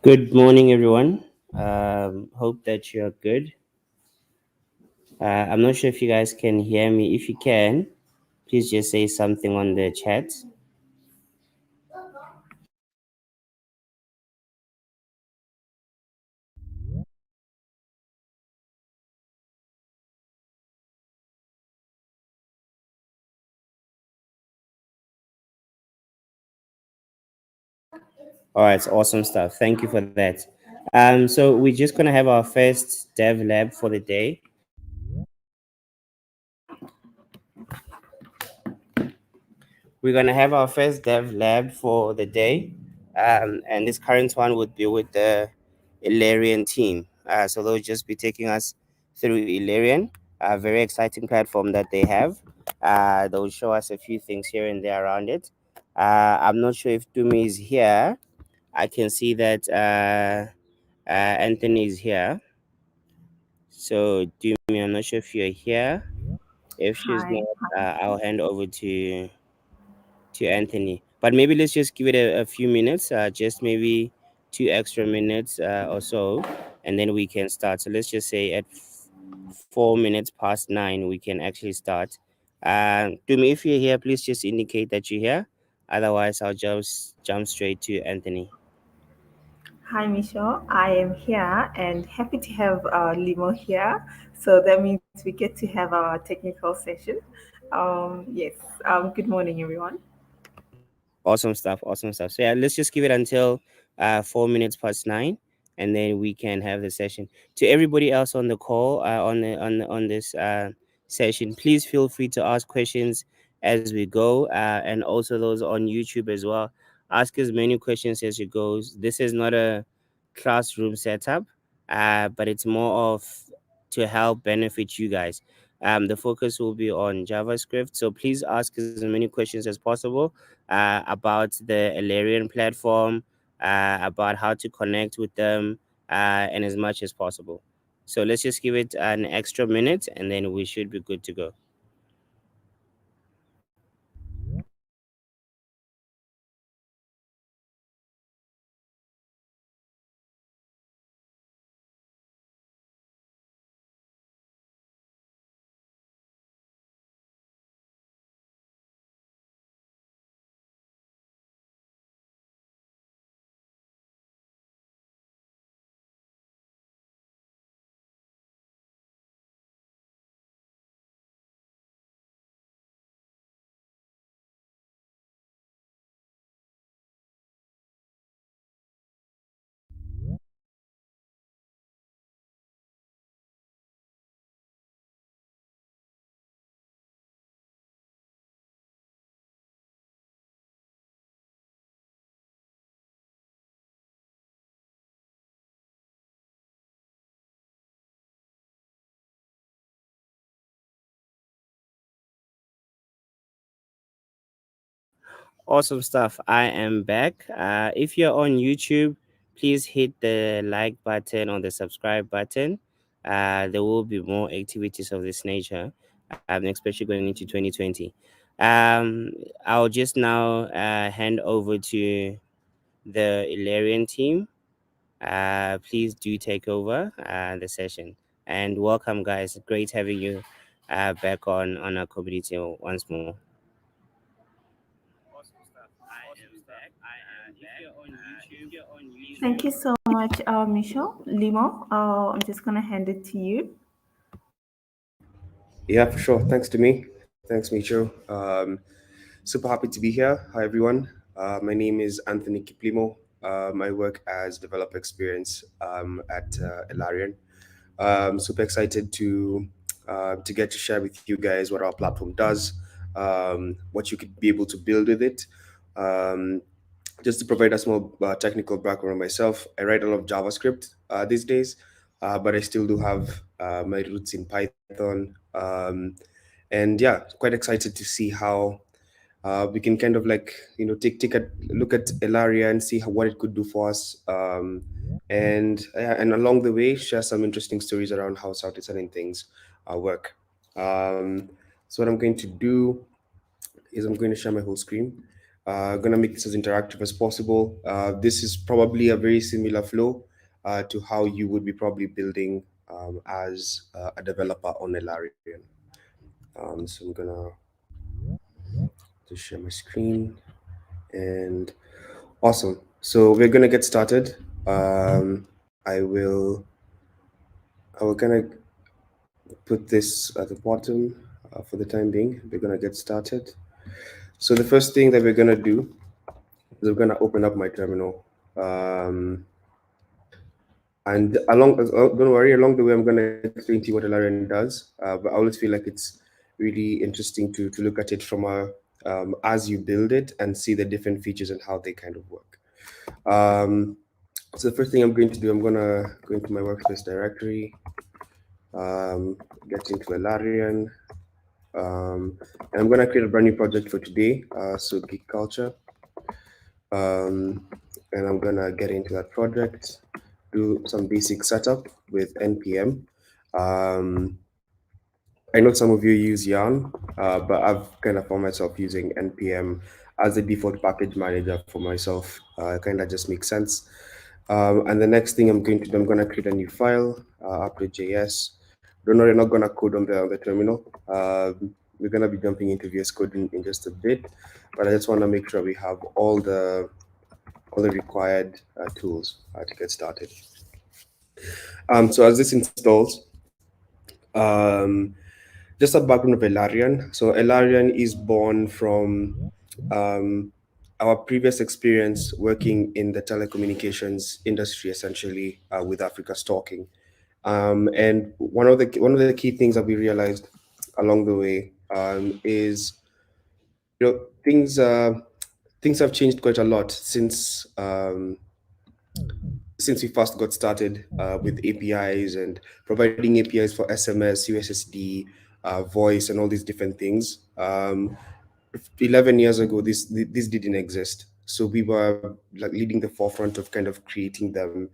Good morning, everyone. Hope that you're good. I'm not sure if you guys can hear me. If you can, please just say something on the chat. All right, awesome stuff. Thank you for that. So we're just gonna have our first dev lab for the day. We're gonna have our first dev lab for the day, and this current one would be with the Elarian team. So they'll just be taking us through Elarian, a very exciting platform that they have. They'll show us a few things here and there around it. I'm not sure if Dumi is here. I can see that Anthony is here. So Dumi, I'm not sure if you're here. If she's Hi. not, I'll hand over to Anthony. But maybe let's just give it a few minutes, just maybe 2 extra minutes or so, and then we can start. So let's just say at 4 minutes past 9, we can actually start. To me, if you're here, please just indicate that you're here. Otherwise, I'll just jump straight to Anthony. Hi, Michelle. I am here and happy to have Limo here. So that means we get to have our technical session. Yes. Good morning, everyone. Awesome stuff. Awesome stuff. So yeah, let's just give it until 4 minutes past 9, and then we can have the session. To everybody else on the call, on this session, please feel free to ask questions as we go, and also those on YouTube as well. Ask as many questions as you go. This is not a classroom setup, but it's more of to help benefit you guys. The focus will be on JavaScript, so please ask as many questions as possible about the Elarian platform, about how to connect with them, and as much as possible. So let's just give it an extra minute and then we should be good to go. Awesome stuff. I am back. If you're on YouTube, please hit the like button or the subscribe button. There will be more activities of this nature, especially going into 2020. Um, I'll just now hand over to the Ilarian team. Please do take over the session. And welcome, guys. Great having you back on our community once more. Thank you so much, Michelle. Limo, I'm just going to hand it to you. Yeah, for sure. Thanks to me. Thanks, Micho. Super happy to be here. Hi, everyone. My name is Anthony Kiplimo. I work as developer experience at Elarian. Super excited to get to share with you guys what our platform does, what you could be able to build with it. Um, just to provide a small technical background on myself, I write a lot of JavaScript these days, but I still do have my roots in Python. And yeah, quite excited to see how we can kind of like take a look at Elaria and see what it could do for us, and along the way share some interesting stories around how South Italian things work. Um, so what I'm going to do is I'm going to share my whole screen. Gonna make this as interactive as possible. This is probably a very similar flow to how you would be probably building as a developer on Elarian. So I'm gonna just share my screen and awesome. So we're gonna get started. Um, I will I will kind of put this at the bottom for the time being. We're gonna get started. So the first thing that we're gonna do is we're gonna open up my terminal. Um, and don't worry, along the way, I'm gonna explain to you what Elarian does. But I always feel like it's really interesting to look at it from a as you build it and see the different features and how they kind of work. Um, so the first thing I'm going to do, I'm gonna go into my workspace directory, um, get into Elarian, and I'm gonna create a brand new project for today. So Geek Culture, um, and I'm gonna get into that project, do some basic setup with npm. Um, I know some of you use Yarn, but I've kind of found myself using npm as the default package manager for myself. It kind of just makes sense. And the next thing I'm going to do, I'm going to create a new file, update.js. Don't worry, I'm not going to code on the terminal. We're going to be jumping into VS Code in just a bit, but I just want to make sure we have all the required tools to get started. So as this installs, um, just a background of Elarian. So Elarian is born from um, our previous experience working in the telecommunications industry, essentially with Africa Stalking. And one of the key things that we realized along the way is, you know, things have changed quite a lot since we first got started with APIs and providing APIs for SMS, USSD, voice, and all these different things. 11 years ago, this didn't exist. So we were like leading the forefront of kind of creating them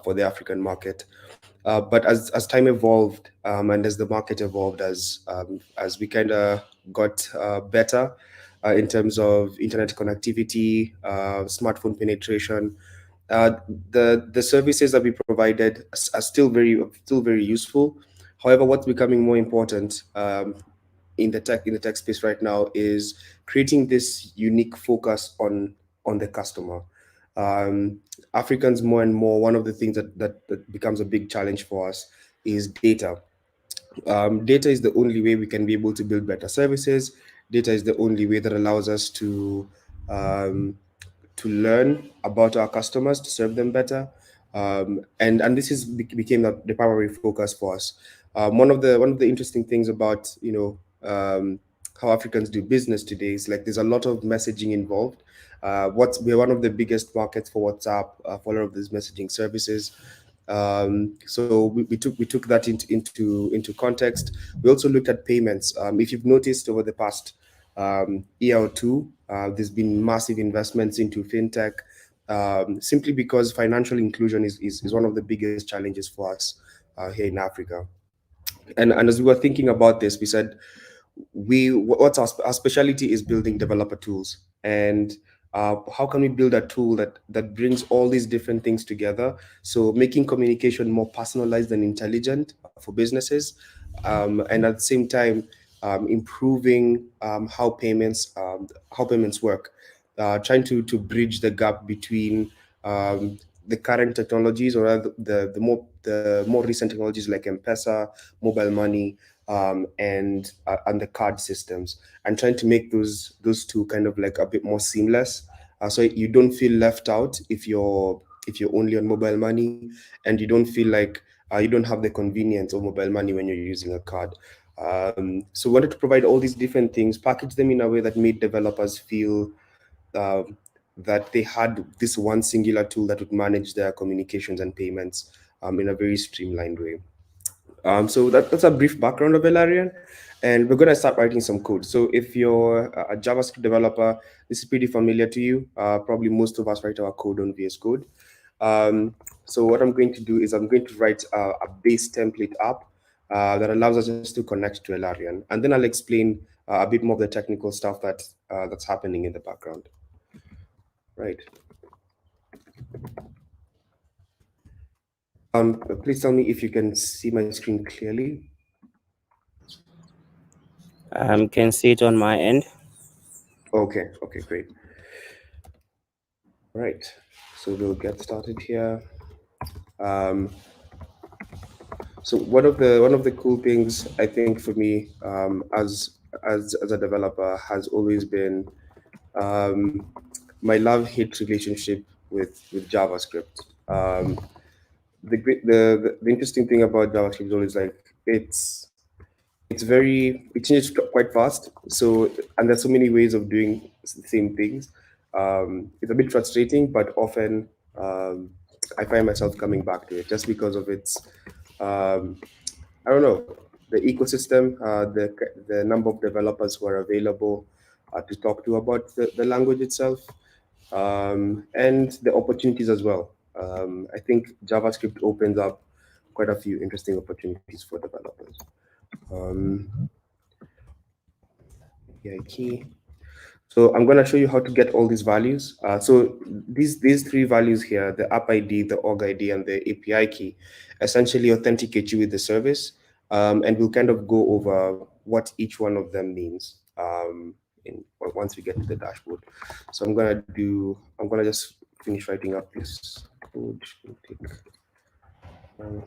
for the African market. But as time evolved and as the market evolved, as we kind of got better in terms of internet connectivity, smartphone penetration, uh, the services that we provided are still very useful. However, what's becoming more important in the tech space right now is creating this unique focus on the customer. Um, Africans more and more, one of the things that becomes a big challenge for us is data. Data is the only way we can be able to build better services. Data is the only way that allows us um, to learn about our customers, to serve them better. And this became the primary focus for us. One of the interesting things about how Africans do business today is like there's a lot of messaging involved. We're one of the biggest markets for WhatsApp for a lot of these messaging services. So we took that into context. We also looked at payments. If you've noticed over the past year or two, there's been massive investments into fintech, simply because financial inclusion is one of the biggest challenges for us here in Africa. And as we were thinking about this, we said what's our specialty is building developer tools, and how can we build a tool that brings all these different things together, so making communication more personalized and intelligent for businesses, and at the same time improving how payments work, trying to bridge the gap between the current technologies, or rather the more recent technologies like M-Pesa, mobile money, and the card systems, and trying to make those two kind of like a bit more seamless, so you don't feel left out if you're only on mobile money, and you don't feel like you don't have the convenience of mobile money when you're using a card. So we wanted to provide all these different things, package them in a way that made developers feel um, that they had this one singular tool that would manage their communications and payments in a very streamlined way. So that's a brief background of Elarian, and we're going to start writing some code. So if you're a JavaScript developer, this is pretty familiar to you. Probably most of us write our code on VS Code. So what I'm going to do is I'm going to write a base template app that allows us just to connect to Elarian, and then I'll explain a bit more of the technical stuff that's happening in the background. Right. Please tell me if you can see my screen clearly. Can see it on my end. Okay. Okay. Great. Right. So we'll get started here. Um, so one of the cool things I think for me, as a developer, has always been um, my love-hate relationship with JavaScript. The interesting thing about JavaScript is always like it changes quite fast. So, and there's so many ways of doing the same things. It's a bit frustrating, but often um, I find myself coming back to it just because of its um, I don't know, the ecosystem, the number of developers who are available to talk to about the language itself, and the opportunities as well. I think JavaScript opens up quite a few interesting opportunities for developers. Um, yeah, key. So I'm going to show you how to get all these values. So these three values here, the app ID, the org ID, and the API key, essentially authenticate you with the service. And we'll kind of go over what each one of them means once we get to the dashboard. So I'm gonna just finish writing up this code. It'll take, uh,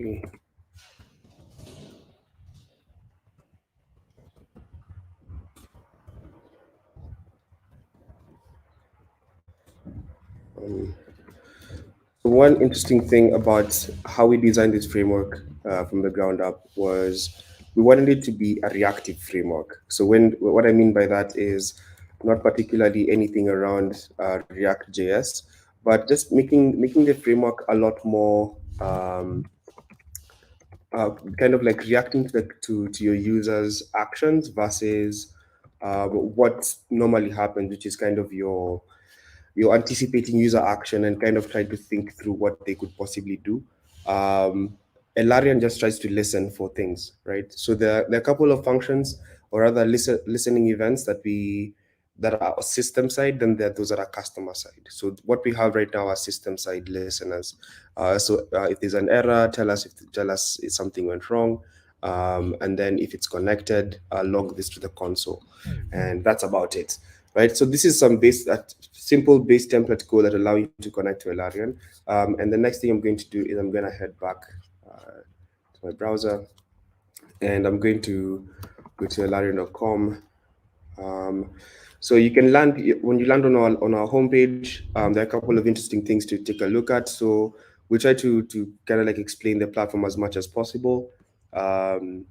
okay, um, So one interesting thing about how we designed this framework from the ground up was we wanted it to be a reactive framework. So what I mean by that is not particularly anything around React.js, but just making the framework a lot more uh, kind of like reacting to your users' actions versus what normally happens, which is kind of you're anticipating user action and kind of trying to think through what they could possibly do. Um, Elarian just tries to listen for things, right? So there are a couple of functions or other listening events that are system side, then there are those that are customer side. So what we have right now are system side listeners. So if there's an error, tell us if something went wrong, and then if it's connected, log this to the console, and that's about it, right? So this is some simple base template code that allow you to connect to Elarian. And the next thing I'm going to do is I'm going to head back to my browser, and I'm going to go to Elarian.com. Um, so you can land when you land on our homepage. There are a couple of interesting things to take a look at. So we try to kind of like explain the platform as much as possible, um,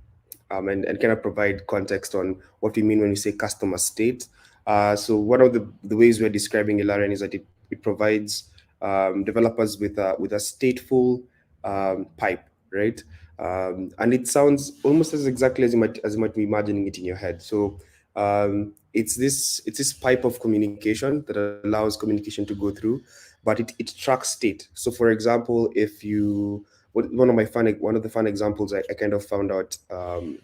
and kind of provide context on what we mean when we say customer state. So one of the ways we're describing Elarian is that it provides developers with a stateful pipe, right? And it sounds almost as exactly as you might be imagining it in your head. So it's this pipe of communication that allows communication to go through, but it tracks state. So for example, if you one of the fun examples I kind of found out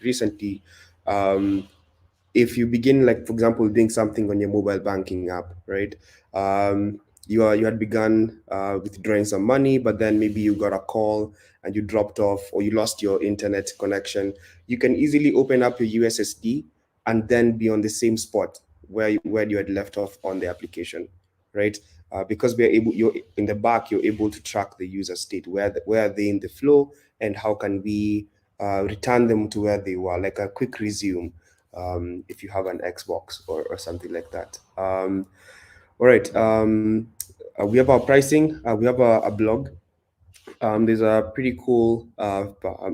recently, um, if you begin, like for example, doing something on your mobile banking app, right? um, you had begun withdrawing some money, but then maybe you got a call and you dropped off or you lost your internet connection. You can easily open up your USSD and then be on the same spot where you had left off on the application, right? Because you're in the back, you're able to track the user state, where are they in the flow, and how can we return them to where they were, like a quick resume, if you have an Xbox or something like that. All right. We have our pricing. We have a blog. There's a pretty cool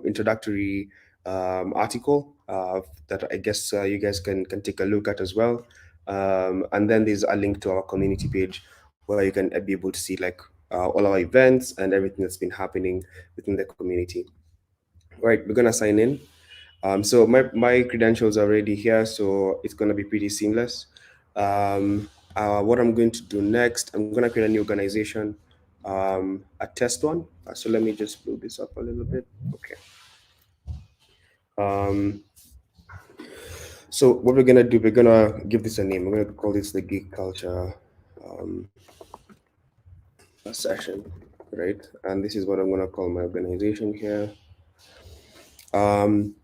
introductory article that I guess you guys can take a look at as well. And then there's a link to our community page where you can be able to see like all our events and everything that's been happening within the community. All right, we're gonna sign in. So my credentials are already here, so it's gonna be pretty seamless. What I'm going to do next, I'm gonna create a new organization, a test one. So let me just blow this up a little bit. Okay. Um, so what we're gonna do, we're gonna give this a name. We're gonna call this the geek culture um, session, right? And this is what I'm gonna call my organization here. Um,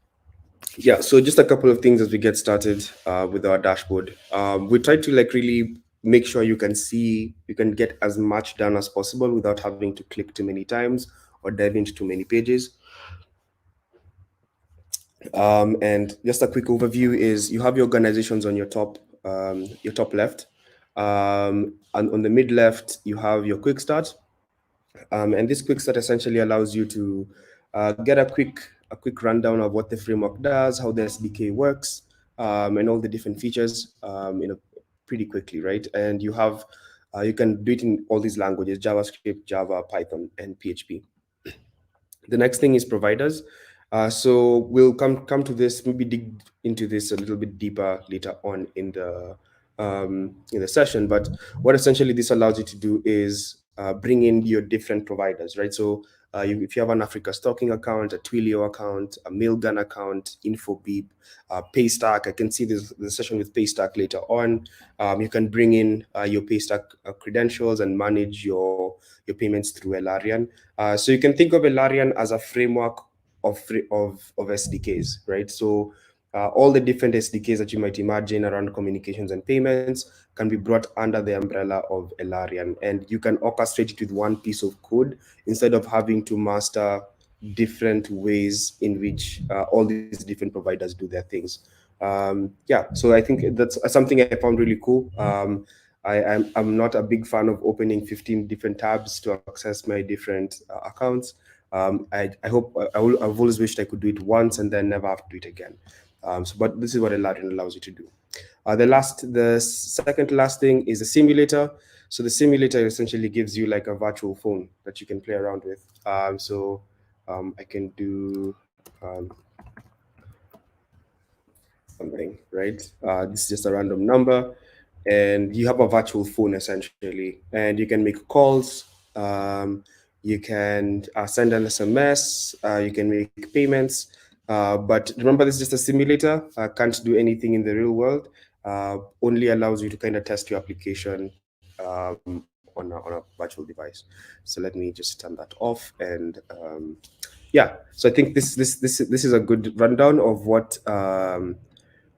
yeah, so just a couple of things as we get started with our dashboard. We try to like really make sure you can get as much done as possible without having to click too many times or dive into too many pages. And just a quick overview is you have your organizations on your top left. And on the mid left, you have your quick start. And this quick start essentially allows you to get a quick rundown of what the framework does, how the SDK works, and all the different features, pretty quickly, right? And you can do it in all these languages: JavaScript, Java, Python, and PHP. The next thing is providers. So we'll come to this, maybe dig into this a little bit deeper later on in the session. But what essentially this allows you to do is bring in your different providers, right? So if you have an Africa Stocking account, a Twilio account, a Mailgun account, InfoBeep, Paystack. I can see this the session with Paystack later on. You can bring in your Paystack credentials and manage your payments through Elarian. So you can think of Elarian as a framework of SDKs, right? So all the different SDKs that you might imagine around communications and payments can be brought under the umbrella of Elarian, and you can orchestrate it with one piece of code instead of having to master different ways in which all these different providers do their things. Yeah, so I think that's something I found really cool. I'm not a big fan of opening 15 different tabs to access my different accounts. I hope I've always wished I could do it once and then never have to do it again. But this is what Elarian allows you to do. The second to last thing is the simulator. So the simulator essentially gives you like a virtual phone that you can play around with. I can do something, right? This is just a random number, and you have a virtual phone essentially, and you can make calls. You can send an SMS. You can make payments. But remember, this is just a simulator. Can't do anything in the real world. Only allows you to kind of test your application on a virtual device. So let me just turn that off. And yeah, so I think this is a good rundown of what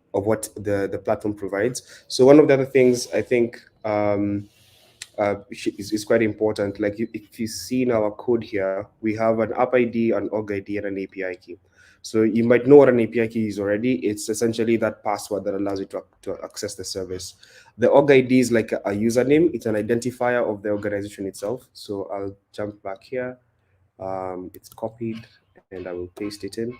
the platform provides. So one of the other things I think is quite important. Like if you see in our code here, we have an app ID, an org ID, and an API key. So you might know what an API key is already. It's essentially that password that allows you to access the service. The org ID is like a username. It's an identifier of the organization itself. So I'll jump back here. It's copied, and I will paste it in.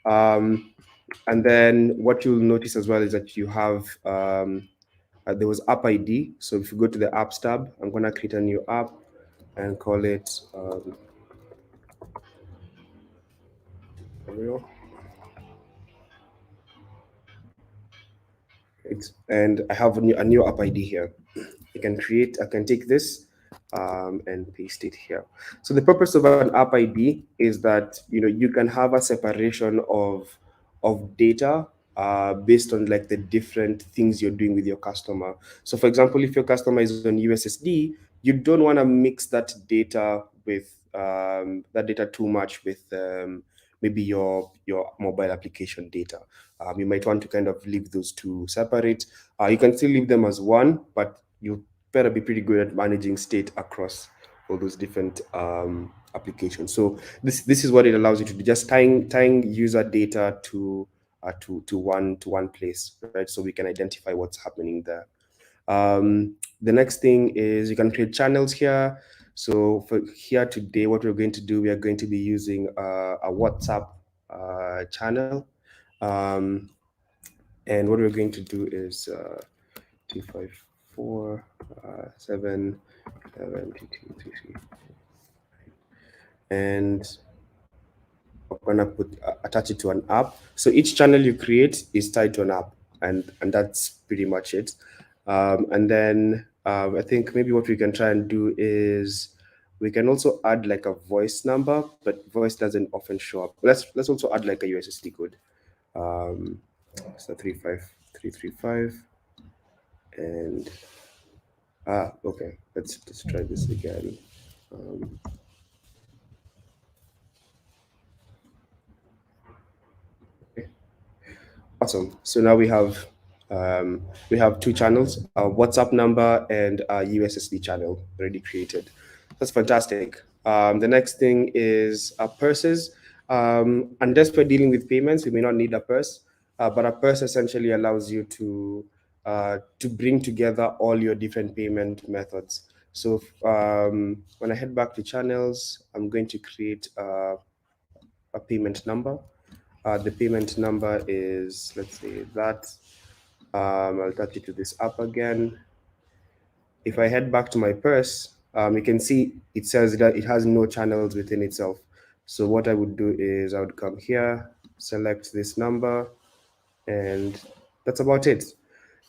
And then what you'll notice as well is that you have there was app ID. So if you go to the apps tab, I'm going to create a new app and call it Ariel. Right. And I have a new app ID here. I can take this and paste it here. So the purpose of an app ID is that you can have a separation of data based on like the different things you're doing with your customer. So for example, if your customer is on USSD, you don't want to mix that data too much with maybe your mobile application data. You might want to kind of leave those two separate. You can still leave them as one, but you better be pretty good at managing state across all those different applications. So this is what it allows you to do: just tying user data to one place, right? So we can identify what's happening there. The next thing is you can create channels here. So for here today, what we're going to do, we are going to be using a WhatsApp channel. Um, and what we're going to do is 254 7 7 2 2 3 3, and we're gonna attach it to an app. So each channel you create is tied to an app, and that's pretty much it. And then I think maybe what we can try and do is We can also add like a voice number, but voice doesn't often show up. Let's also add like a USSD code. Um, so 35335, and okay, let's try this again. Um, okay. Awesome. So now we have two channels, a WhatsApp number and a USSD channel already created. That's fantastic. The next thing is purses. Unless we're dealing with payments, we may not need a purse, but a purse essentially allows you to bring together all your different payment methods. So when I head back to channels, I'm going to create a payment number. The payment number is, let's say that. I'll touch it to this up again. If I head back to my purse, you can see it says that it has no channels within itself. So what I would do is I would come here, select this number, and that's about it.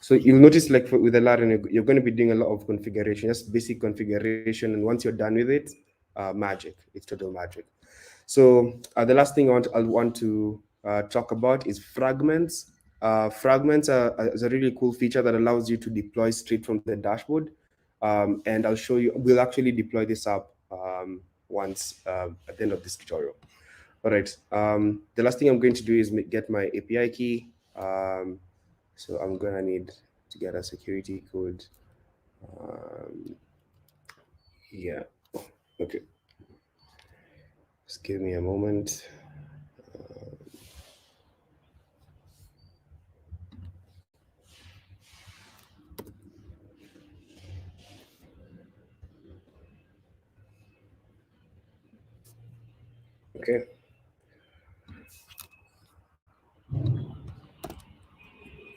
So you'll notice like with Elarian, you're going to be doing a lot of configuration, just basic configuration. And once you're done with it, magic, it's total magic. So the last thing I'll want to talk about is fragments. Fragments is a really cool feature that allows you to deploy straight from the dashboard. And I'll show you, we'll actually deploy this up once at the end of this tutorial. All right, the last thing I'm going to do is get my API key. So I'm gonna need to get a security code. Um, yeah, okay, just give me a moment. Okay.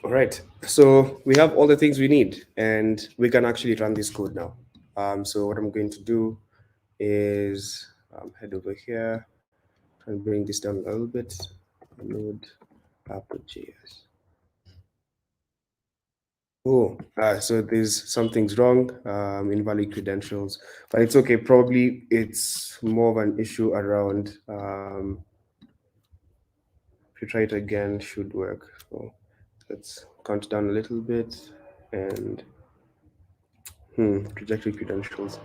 All right, so we have all the things we need and we can actually run this code now. So what I'm going to do is head over here and bring this down a little bit. Node app.js. Oh, so there's something's wrong, invalid credentials, but it's okay. Probably it's more of an issue around. If you try it again, should work. So let's count down a little bit and trajectory credentials.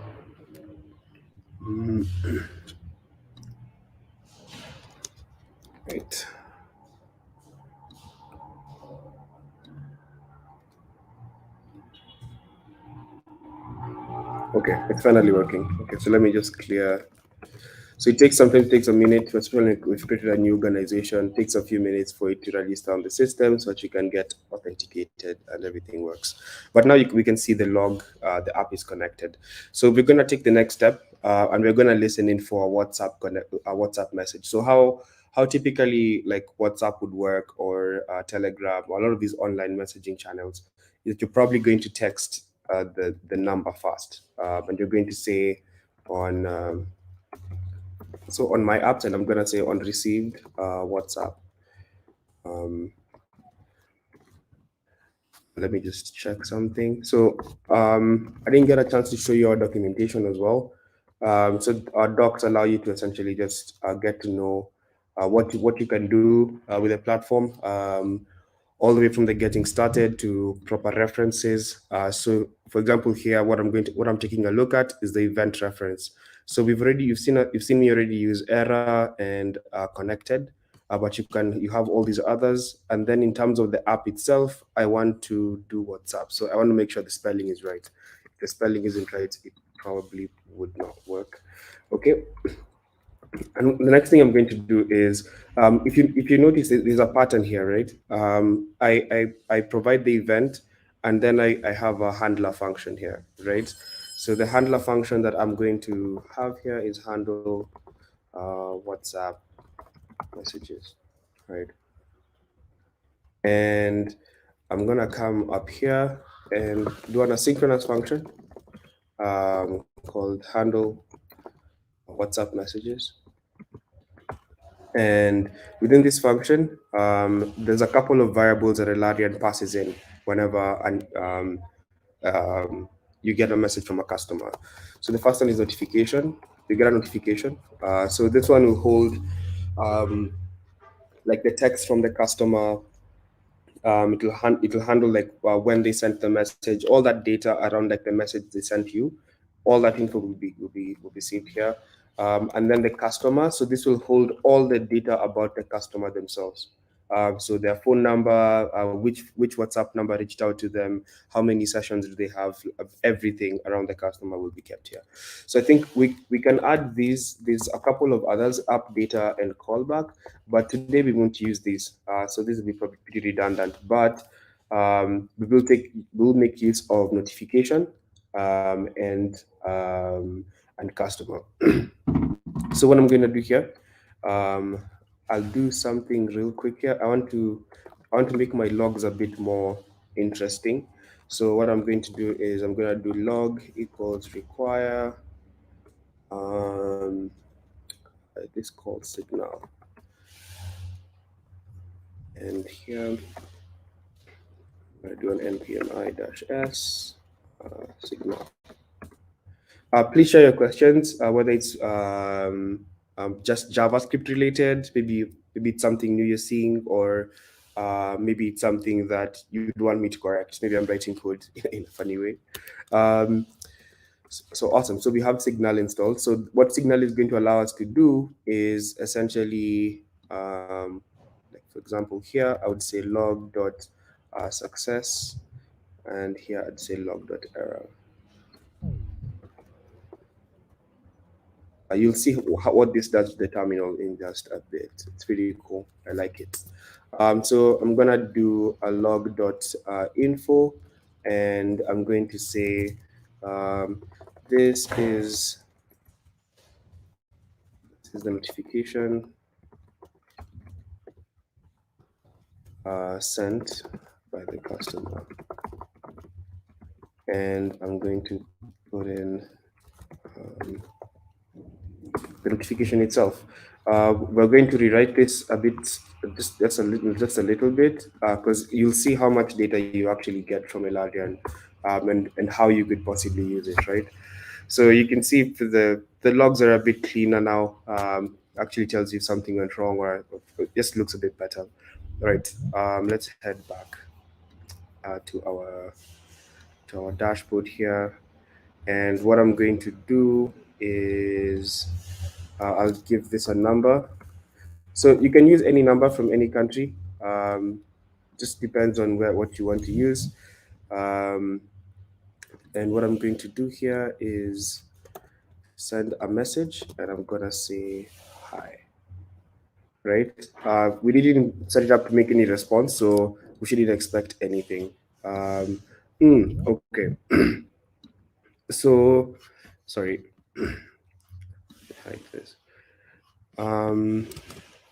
Mm, right. Okay, it's finally working. Okay, so let me just clear. So it takes sometimes takes a minute, especially if we've created a new organization, it takes a few minutes for it to register on the system so that you can get authenticated and everything works. But now we can see the log, the app is connected. So we're going to take the next step and we're going to listen in for a WhatsApp message. So how typically like WhatsApp would work or Telegram or a lot of these online messaging channels is that you're probably going to text the number first and you're going to say on so on my apps, and I'm gonna say on received WhatsApp. Um, Let me just check something. So I didn't get a chance to show you our documentation as well. So our docs allow you to essentially just get to know what you can do with the platform, all the way from the getting started to proper references. So for example, here what I'm taking a look at is the event reference. So you've seen me already use Era and Connected. But you have all these others, and then in terms of the app itself, I want to do WhatsApp. So I want to make sure the spelling is right. If the spelling isn't right, it probably would not work. Okay. And the next thing I'm going to do is, if you notice, there's a pattern here, right? I provide the event, and then I have a handler function here, right? So the handler function that I'm going to have here is handle WhatsApp messages, right? And I'm gonna come up here and do an asynchronous function called handle WhatsApp messages. And within this function, there's a couple of variables that Elarian passes in whenever you get a message from a customer. So the first one is notification. You get a notification. So this one will hold like the text from the customer. It'll handle like when they sent the message, all that data around like the message they sent you, all that info will be saved here. And then the customer, so this will hold all the data about the customer themselves. So their phone number, which WhatsApp number reached out to them, how many sessions do they have, everything around the customer will be kept here. So I think we can add these. There's a couple of others, app data and callback, but today we won't use these. So this will be probably pretty redundant, but we'll make use of notification um, and and customer. So what I'm going to do here, um, I'll do something real quick here. I want to make my logs a bit more interesting. So what I'm going to do is I'm going to do log equals require this called signal, and here I do an npm i-s signal. Please share your questions, whether it's just JavaScript related, maybe it's something new you're seeing, or maybe it's something that you'd want me to correct. Maybe I'm writing code in a funny way. Um, so awesome. So we have Signal installed. So what Signal is going to allow us to do is essentially, like for example, here I would say log dot success, and here I'd say log dot error. You'll see what this does to the terminal in just a bit. It's pretty cool. I like it. So I'm gonna do a log dot info, and I'm going to say this is the notification sent by the customer, and I'm going to put in the notification itself. We're going to rewrite this a bit, just a little bit, because you'll see how much data you actually get from Elarian, and how you could possibly use it, right? So you can see the logs are a bit cleaner now. Actually tells you if something went wrong, or it just looks a bit better. All right, let's head back to our dashboard here. And what I'm going to do is I'll give this a number. So you can use any number from any country. Just depends on what you want to use. Um, and what I'm going to do here is send a message, and I'm gonna say hi. Right? We didn't set it up to make any response, so we shouldn't expect anything. Okay. So, sorry, hide this.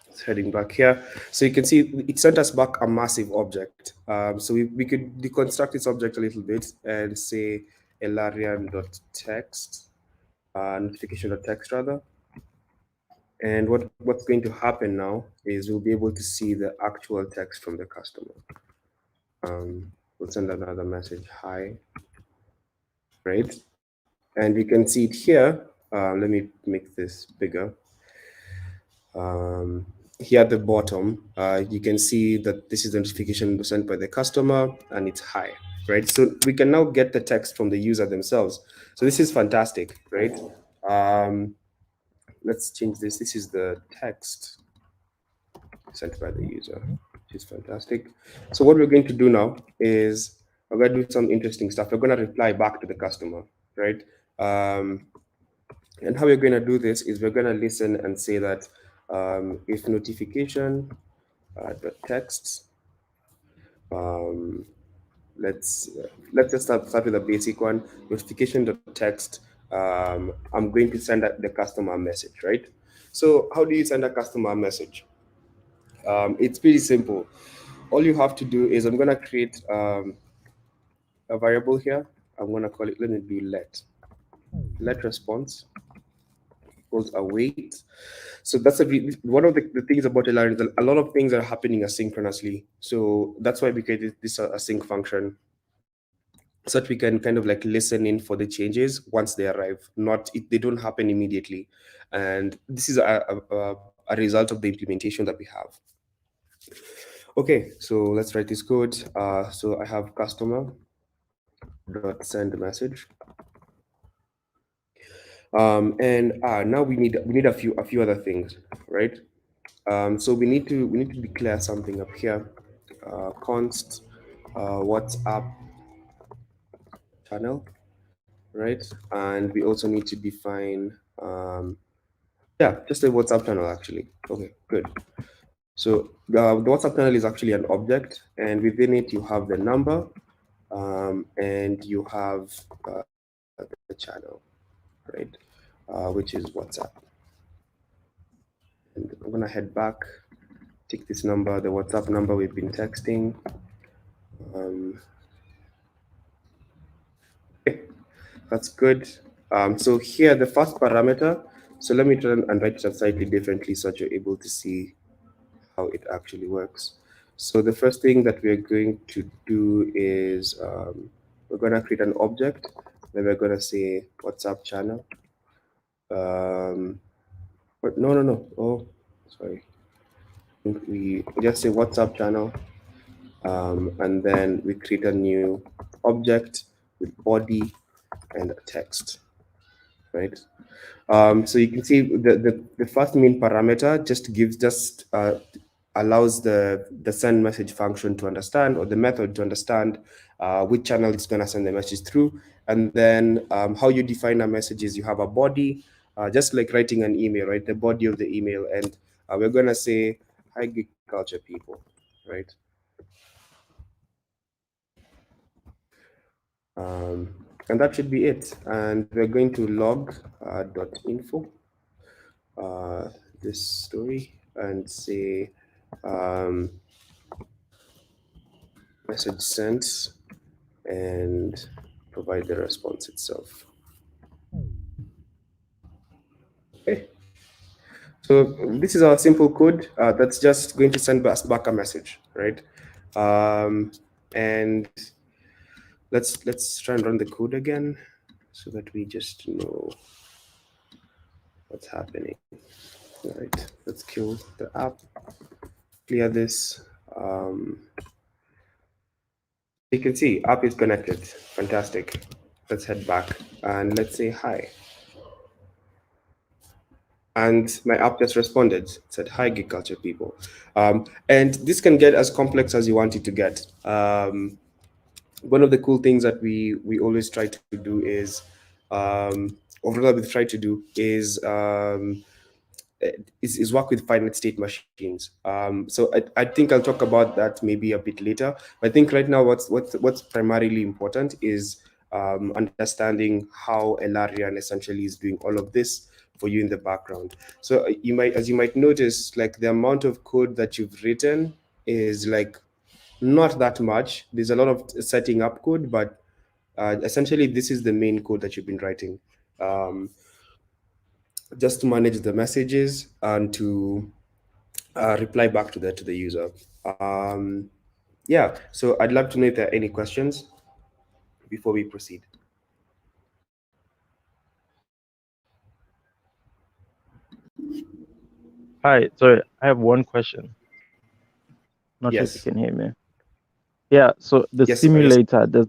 It's heading back here. So you can see it sent us back a massive object. So we could deconstruct this object a little bit and say Elarian.text, notification.text rather. And what's going to happen now is we'll be able to see the actual text from the customer. We'll send another message, hi, right? And you can see it here. Let me make this bigger. Here at the bottom, you can see that this is the notification sent by the customer, and it's hi, right? So we can now get the text from the user themselves. So this is fantastic, right? Let's change this. This is the text sent by the user, which is fantastic. So what we're going to do now is we're going to do some interesting stuff. We're going to reply back to the customer, right? And how we're going to do this is we're going to listen and say that if notification text, let's just start with a basic one. Notification.text. I'm going to send the customer a message, right? So how do you send a customer a message? It's pretty simple. All you have to do is I'm going to create a variable here. I'm going to call it, let me do let response equals await. So that's one of the things about Elarian is a lot of things are happening asynchronously. So that's why we created this async function. so that we can kind of like listen in for the changes once they arrive. Not they don't happen immediately, and this is a result of the implementation that we have. Okay, so let's write this code. So I have customer dot send message, and now we need a few other things, right? So we need to declare something up here, const WhatsApp channel, right? And we also need to define yeah, just a WhatsApp channel actually. Okay, good. So the WhatsApp channel is actually an object, and within it you have the number, and you have the channel, right? Which is WhatsApp. And I'm gonna head back, take this number, the WhatsApp number we've been texting. Um, okay, that's good. So here the first parameter. So let me try and write it slightly differently so that you're able to see how it actually works. So the first thing that we're going to do is we're going to create an object. Then we're going to say WhatsApp channel. But no. Oh, sorry. We just say WhatsApp channel, and then we create a new object with body and a text, right? So you can see the first main parameter just allows the send message function to understand, or the method to understand which channel it's going to send the message through. And then how you define a message is you have a body, just like writing an email, right? The body of the email, and we're going to say, hi, geek culture people, right? And that should be it. And we're going to log .info this story and say message sent, and provide the response itself. Okay. So this is our simple code that's just going to send us back a message, right? And let's try and run the code again so that we just know what's happening. All right, let's kill the app, clear this. You can see app is connected. Fantastic. Let's head back and let's say hi. And my app just responded, said, hi, gig culture people. And this can get as complex as you want it to get. One of the cool things that we always try to do or rather we try to do is work with finite state machines. So I think I'll talk about that maybe a bit later. But I think right now what's primarily important is understanding how Elarian essentially is doing all of this for you in the background. So as you might notice, like the amount of code that you've written is like not that much. There's a lot of setting up code, but essentially this is the main code that you've been writing. Just to manage the messages and to reply back to the user. Yeah, so I'd love to know if there are any questions before we proceed. Hi, sorry, I have one question. Not sure if you Yes. can hear me. Yeah, so the Yes. simulator does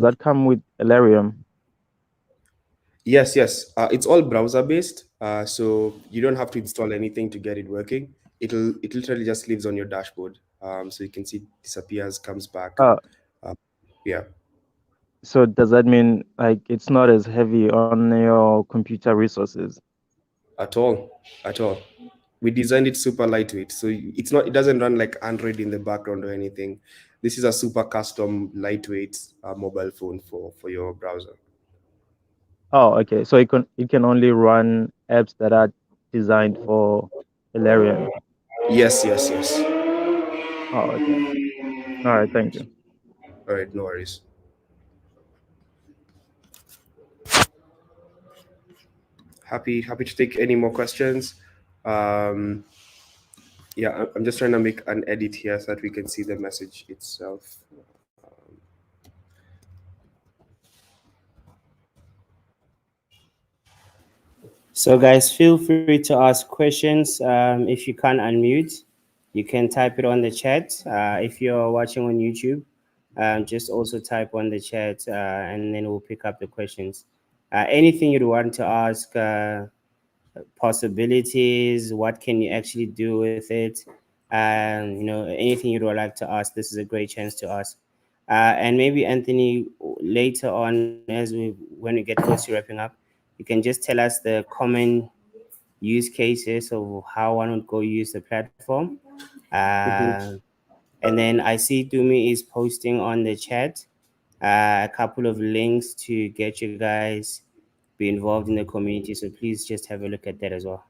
that come with Elarium? Yes. It's all browser based, so you don't have to install anything to get it working. It literally just lives on your dashboard, so you can see disappears, comes back. Uh, Yeah. so does that mean like it's not as heavy on your computer resources? At all. We designed it super lightweight, so it doesn't run like Android in the background or anything. This is a super custom lightweight mobile phone for your browser. Oh, okay. So it can only run apps that are designed for Elarian. Yes. Oh, okay. All right, thank you. All right, no worries. Happy to take any more questions. um yeah, I'm just trying to make an edit here so that we can see the message itself. So, guys, feel free to ask questions. If you can't unmute, you can type it on the chat. If you're watching on YouTube, just also type on the chat, and then we'll pick up the questions. Anything you'd want to ask, possibilities, what can you actually do with it, anything you'd like to ask, this is a great chance to ask. And maybe Anthony, later on, when we get close to wrapping up, you can just tell us the common use cases of how one would go use the platform. Mhm. uh, and then I see Dumi is posting on the chat a couple of links to get you guys be involved in the community, so please just have a look at that as well.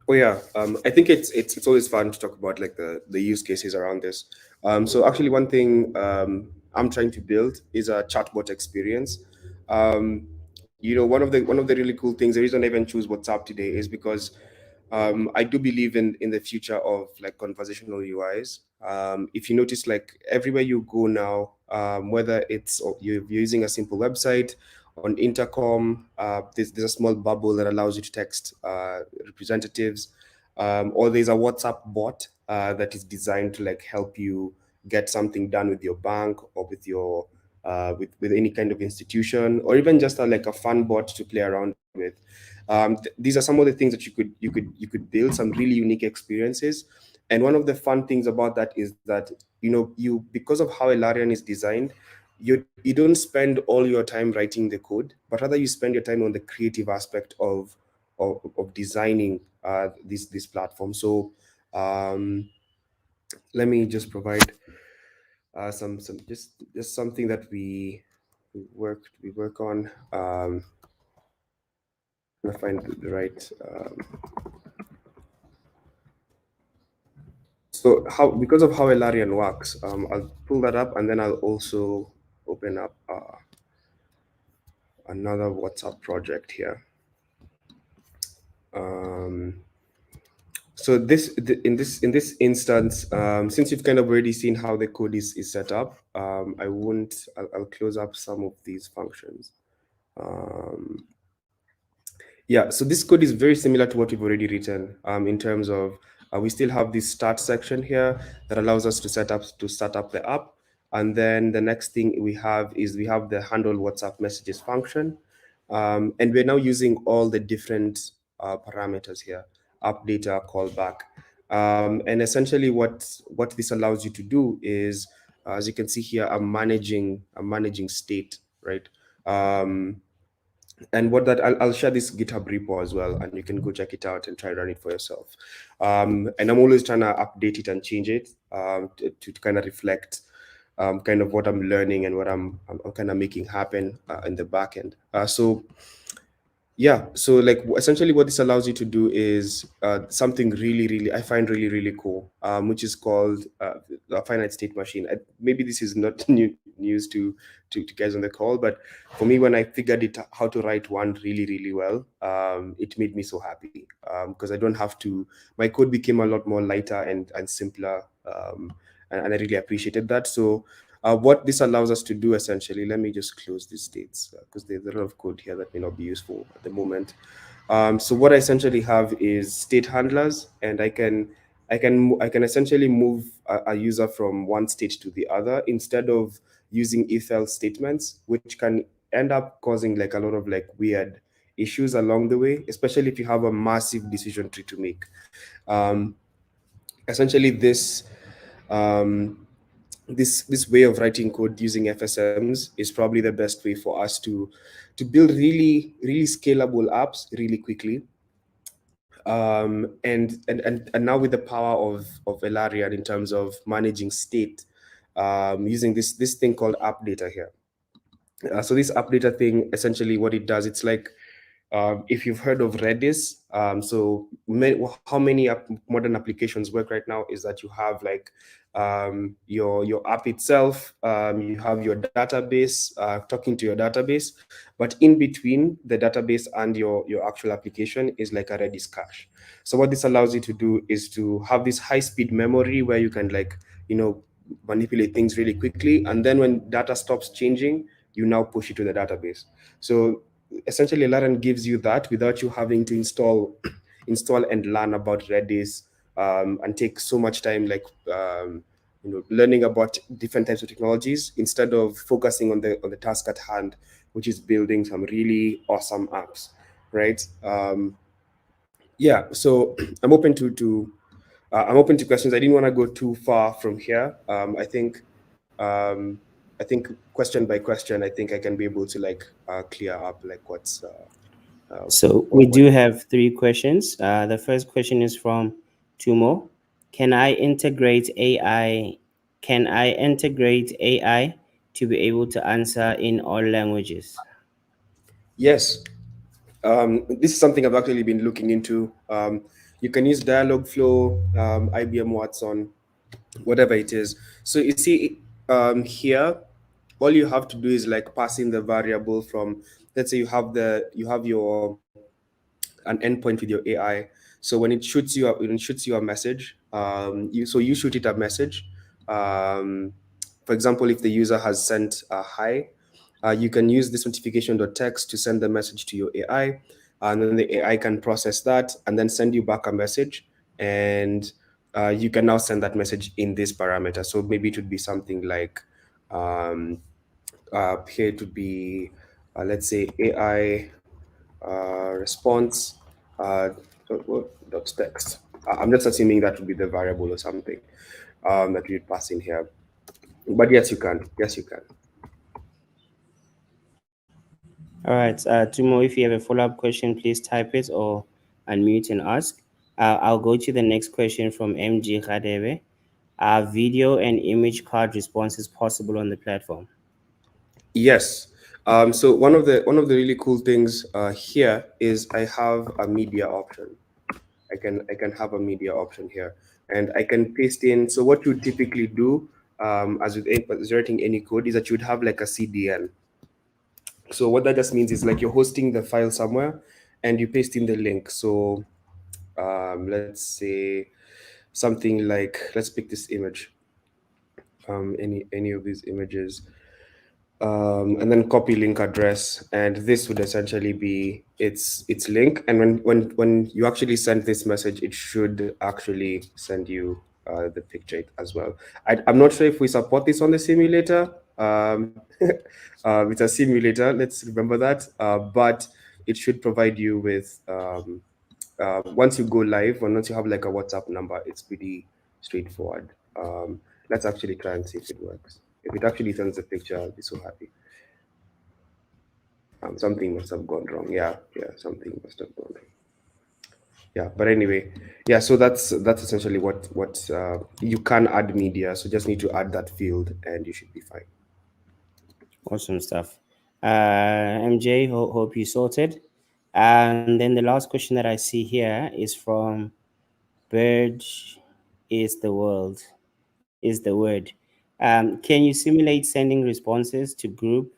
Oh yeah, I think it's always fun to talk about like the use cases around this. So actually, one thing I'm trying to build is a chatbot experience. Um, one of the really cool things. The reason I even choose WhatsApp today is because I do believe in the future of like conversational UIs. If you notice, like everywhere you go now, whether you're using a simple website on intercom, there's a small bubble that allows you to text representatives, or there's a WhatsApp bot that is designed to like help you get something done with your bank or with your with any kind of institution, or even just like a fun bot to play around with. These are some of the things that you could build some really unique experiences. And one of the fun things about that is that you, because of how Elarian is designed, you don't spend all your time writing the code, but rather you spend your time on the creative aspect of designing this platform. So um, let me just provide some just something that we work on. Trying to find the right. So how, because of how Elarian works, I'll pull that up and then I'll also open up another WhatsApp project here. Um, so in this instance, since you've kind of already seen how the code is set up, I won't. I'll close up some of these functions. Um, Yeah, so this code is very similar to what we've already written, in terms of we still have this start section here that allows us to start up the app. And then the next thing we have the handle WhatsApp messages function. And we're now using all the different parameters here: app data, callback. And essentially what this allows you to do is, as you can see here, I'm managing state, right? Um, and what that I'll share this GitHub repo as well, and you can go check it out and try run it for yourself. And I'm always trying to update it and change it, to kind of reflect kind of what I'm learning and what I'm kind of making happen in the back end. So yeah, so like essentially what this allows you to do is something really really I find really really cool, which is called a finite state machine. Maybe this is not news to guys on the call, but for me, when I figured it how to write one really really well, it made me so happy, because I don't have to. My code became a lot more lighter and simpler, and I really appreciated that. So what this allows us to do essentially, let me just close these states because there's a lot of code here that may not be useful at the moment. So what I essentially have is state handlers, and I can essentially move a user from one state to the other instead of using if else statements, which can end up causing like a lot of like weird issues along the way, especially if you have a massive decision tree to make. Um, Essentially, um, this way of writing code using FSMs is probably the best way for us to build really really scalable apps really quickly. And now with the power of Elarian in terms of managing state, using this thing called app data here. So this app data thing, essentially what it does, it's like, if you've heard of Redis, so how many modern applications work right now is that you have like your app itself, you have your database, talking to your database, but in between the database and your actual application is like a Redis cache. So what this allows you to do is to have this high speed memory where you can like manipulate things really quickly, and then when data stops changing, you now push it to the database. So essentially Elarian gives you that without you having to install and learn about Redis, and take so much time, like, learning about different types of technologies instead of focusing on the task at hand, which is building some really awesome apps, right? Yeah, so I'm open I'm open to questions. I didn't want to go too far from here. Um, I think question by question, I think I can be able to like clear up like So we what. do have three questions. The first question is from Tumo. Can I integrate AI? Can I integrate AI to be able to answer in all languages? Yes, this is something I've actually been looking into. You can use Dialogflow, IBM Watson, whatever it is. So you see, here, all you have to do is like pass in the variable from, let's say you have your an endpoint with your AI. So when it shoots you a message, you shoot it a message. Um, for example, if the user has sent a hi, you can use this notification.text to send the message to your AI, and then the AI can process that and then send you back a message, and you can now send that message in this parameter. So maybe it would be something like, um, here it would be, let's say AI response dot text. I'm just assuming that would be the variable or something, that we'd pass in here. But yes, you can. Yes, you can. All right. Tumo, if you have a follow-up question, please type it or unmute and ask. I'll go to the next question from MG Khadebe. Are video and image card responses possible on the platform? Yes. So one of the really cool things here is I have a media option. I can have a media option here, and I can paste in. So what you typically do, as writing any code, is that you'd have like a CDN. So what that just means is like you're hosting the file somewhere, and you paste in the link. So let's say something like, let's pick this image, any of these images, and then copy link address, and this would essentially be its link. And when you actually send this message, it should actually send you the picture as well. I'm not sure if we support this on the simulator. It's a simulator, let's remember that, but it should provide you with, once you go live, or once you have like a WhatsApp number, it's pretty straightforward. Let's actually try and see if it works. If it actually sends a picture, I'll be so happy. Something must have gone wrong. Yeah, something must have gone wrong. Yeah, but anyway, yeah. So that's essentially what you can add media. So just need to add that field, and you should be fine. Awesome stuff. MJ, hope you sorted. And then the last question that I see here is from Bird is the world, is the word. Can you simulate sending responses to group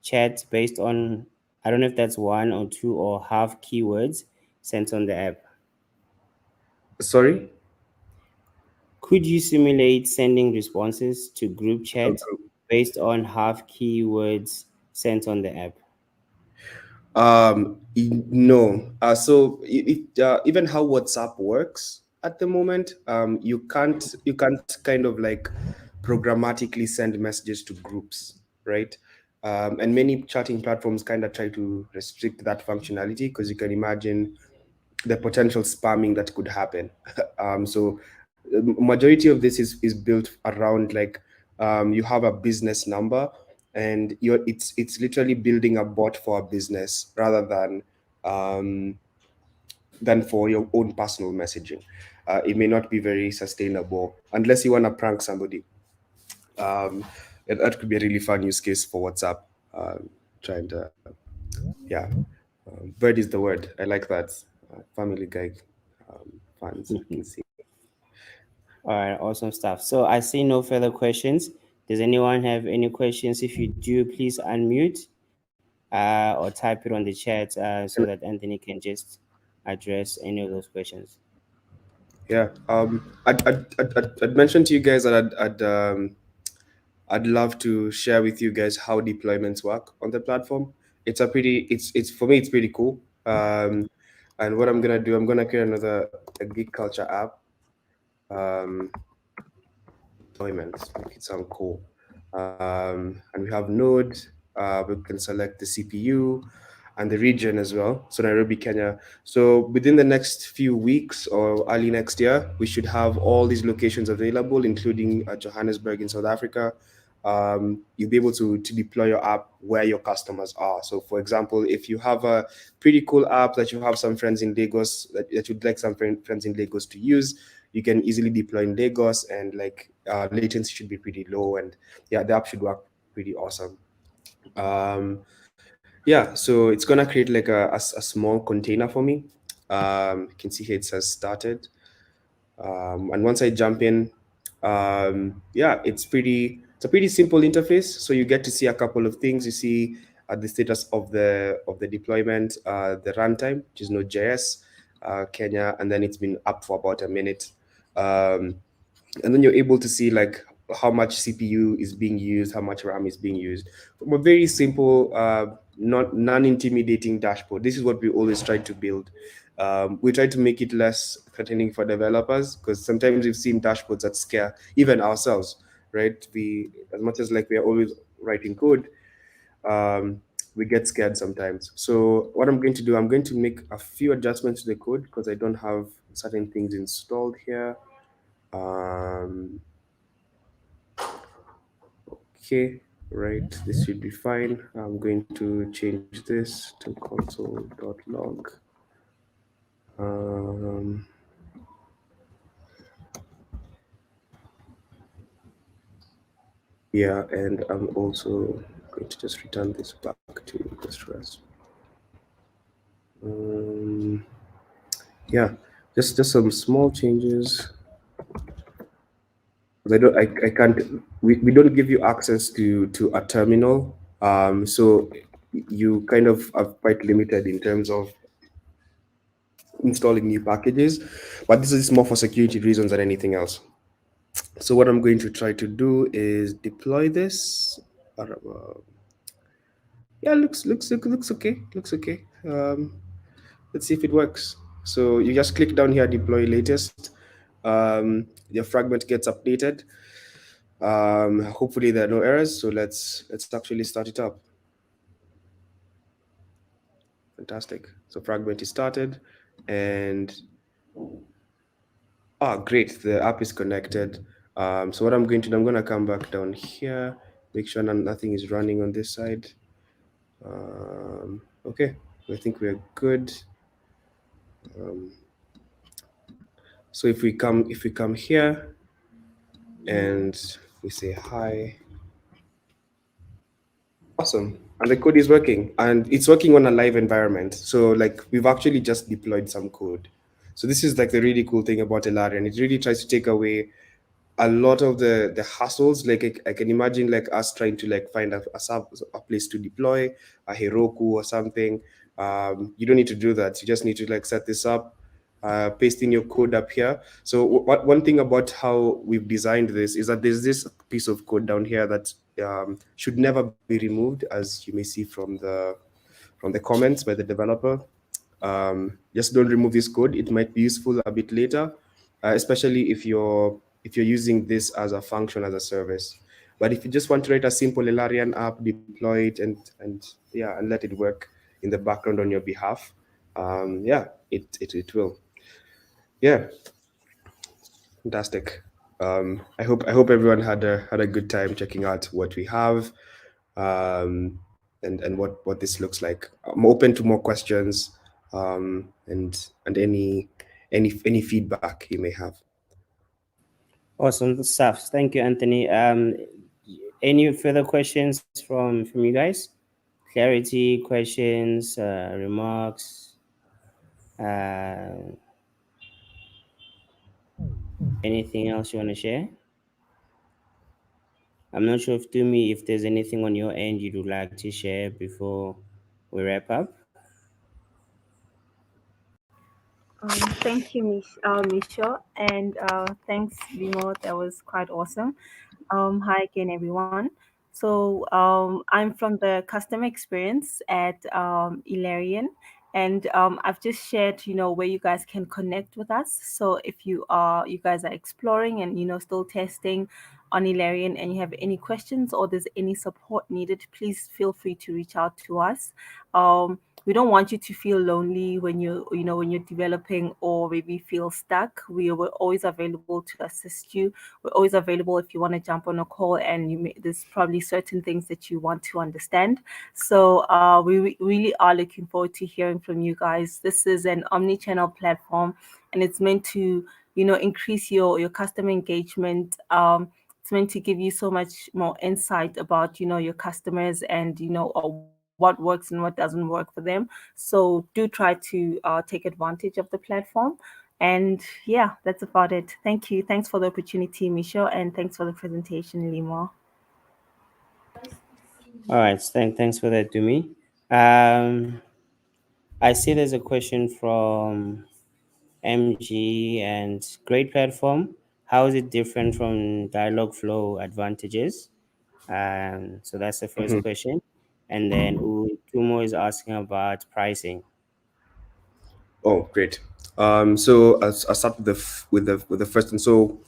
chats based on, I don't know if that's one or two or half keywords sent on the app? Sorry. Could you simulate sending responses to group chat Okay. based on half keywords sent on the app? No. Even how WhatsApp works at the moment, you can't kind of like programmatically send messages to groups, right? And many chatting platforms kind of try to restrict that functionality, because you can imagine the potential spamming that could happen. So majority of this is built around like, you have a business number, and it's literally building a bot for a business rather um, than for your own personal messaging. It may not be very sustainable unless you want to prank somebody. Um, that could be a really fun use case for WhatsApp. Trying to, yeah, bird is the word. I like that. Family Guy fans, I can see. All right, awesome stuff. So I see no further questions. Does anyone have any questions? If you do, please unmute or type it on the chat so that Anthony can just address any of those questions. Yeah. I'd mentioned to you guys that I'd love to share with you guys how deployments work on the platform. it's a pretty it's for me it's pretty cool. And what I'm gonna do, I'm gonna create another a geek culture app. Um, Deployment, make it sound cool. And we have Node. We can select the CPU and the region as well. So Nairobi, Kenya. So within the next few weeks or early next year, we should have all these locations available, including Johannesburg in South Africa. You'll be able to deploy your app where your customers are. So, for example, if you have a pretty cool app that you have some friends in Lagos that you'd like some friends in Lagos to use, you can easily deploy in Lagos, and like latency should be pretty low, and yeah, the app should work pretty awesome. Yeah, so it's gonna create like a small container for me. You can see here it says started. And once I jump in, yeah, it's a pretty simple interface. So you get to see a couple of things. You see the status of the deployment, the runtime, which is Node.js, Kenya, and then it's been up for about a minute. Um, and then you're able to see like how much CPU is being used, how much RAM is being used. From a very simple, not non-intimidating dashboard. This is what we always try to build. We try to make it less threatening for developers, because sometimes we've seen dashboards that scare even ourselves, right? We, as much as like we are always writing code, um, we get scared sometimes. So what I'm going to do, I'm going to make a few adjustments to the code because I don't have certain things installed here. Um, okay, right, this should be fine. I'm going to change this to console.log. Um, yeah, and I'm also going to just return this back to Postgres. Um, yeah, just some small changes. I can't, we don't give you access to a terminal. So you kind of are quite limited in terms of installing new packages, but this is more for security reasons than anything else. So what I'm going to try to do is deploy this. Yeah, looks okay. Looks okay. Let's see if it works. So you just click down here, deploy latest. Your fragment gets updated. Hopefully there are no errors. So let's actually start it up. Fantastic. So fragment is started, and great, the app is connected. So what I'm going to do, I'm going to come back down here, make sure nothing is running on this side. Okay, I think we're good. Um, so if we come here and we say hi, awesome. And the code is working, and it's working on a live environment. So like we've actually just deployed some code. So this is like the really cool thing about Elarian. It really tries to take away a lot of the hassles. Like I can imagine like us trying to like find a place to deploy a Heroku or something. You don't need to do that. You just need to like set this up, paste in your code up here. So one thing about how we've designed this is that there's this piece of code down here that should never be removed, as you may see from the comments by the developer. Just don't remove this code. It might be useful a bit later, especially if you're using this as a function, as a service. But if you just want to write a simple Elarian app, deploy it, and yeah, and let it work in the background on your behalf, yeah, it will. Yeah, fantastic. I hope everyone had a good time checking out what we have, um, and what this looks like. I'm open to more questions, and any feedback you may have. Awesome stuff. Thank you, Anthony. Any further questions from you guys? Clarity, questions, remarks, uh, anything else you want to share? I'm not sure if Tumi, if there's anything on your end you'd like to share before we wrap up. Thank you, Misha, and thanks, Limo. That was quite awesome. Hi again, everyone. So I'm from the customer experience at Elarian, and I've just shared, where you guys can connect with us. So if you guys are exploring and still testing on Elarian, and you have any questions or there's any support needed, please feel free to reach out to us. We don't want you to feel lonely when when you're developing or maybe feel stuck. We're always available to assist you. We're always available if you want to jump on a call and there's probably certain things that you want to understand. So we really are looking forward to hearing from you guys. This is an omni-channel platform, and it's meant to increase your customer engagement. It's meant to give you so much more insight about your customers, and what works and what doesn't work for them. So do try to take advantage of the platform. And yeah, that's about it. Thank you. Thanks for the opportunity, Michelle, and thanks for the presentation, Limo. All right, thanks for that, Dumi. Um, I see there's a question from MG and great platform. How is it different from Dialogflow advantages? So that's the first Mhm. question. And then Tumo is asking about pricing. Oh, great. So I'll start with the first one. So